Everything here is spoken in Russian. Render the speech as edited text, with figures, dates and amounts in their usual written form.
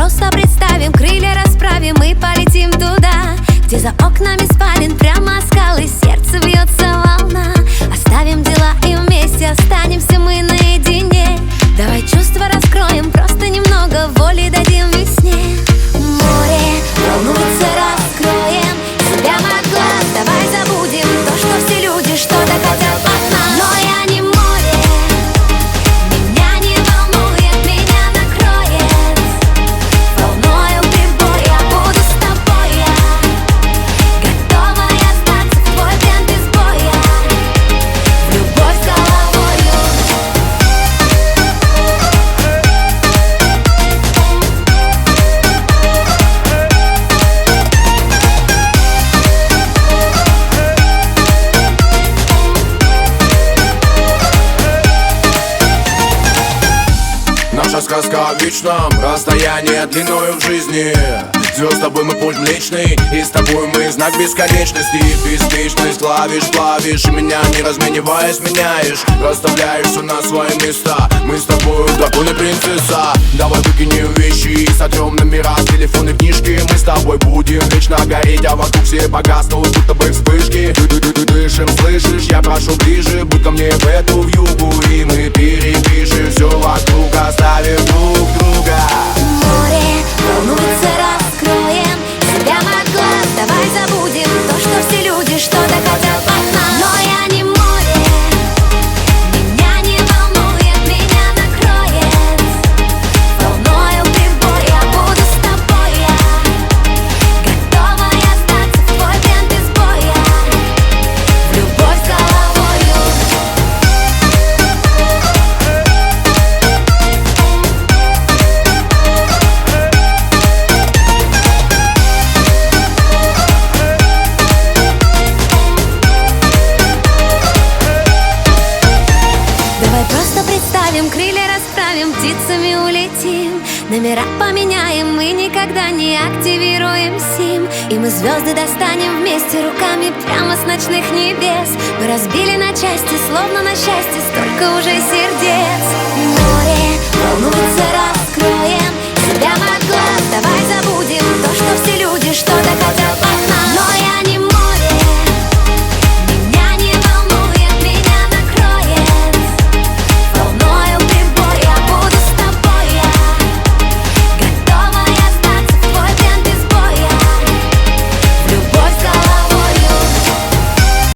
просто представим, крылья расправим и полетим туда, где за окнами спален прямо скалы, сердце бьется волна. Оставим дела и вместе останемся мы наедине. Давай чувства раскроем, просто немного воли дадим весне. Море волнуется, раскроем себя от глаз. Давай забудем то, что все люди что-то хотят от нас. Но я не море, меня не волнует, меня накроет волною прибой. Я буду с тобой, я готова остаться в твой плен без боя, в любовь с головою. Наша сказка о вечном расстоянии длиною в жизни. Звезд с тобой мы путь млечный, и с тобой мы знак бесконечности. Беспечность плавишь, и меня не размениваясь меняешь. Расставляешь все на свои места. Мы с тобой дракон и принцесса. Давай выкинем вещи и сотрем номера с телефонной книжки. Мы с тобой будем вечно гореть, а вокруг все погаснут, будто бы вспышки. Дышим, слышишь, я прошу ближе, будь ко мне в эту вьюгу, и мы перепишем все вокруг, оставив друг друга. Море волнуется, раскроем себя от глаз. Давай забудем то, что все люди что-то хотят от нас. Но я не море, меня не волнует, меня накроет волною прибой. Я буду с тобой, я готова остаться в твой плен без боя, в любовь с головою. Давай просто представим, крылья расправим, птицами улетим. Номера поменяем, мы никогда не активируем сим. И мы звезды достанем вместе руками прямо с ночных небес. Мы разбили на части, словно на счастье, столько уже сердец. Море волнуется, раз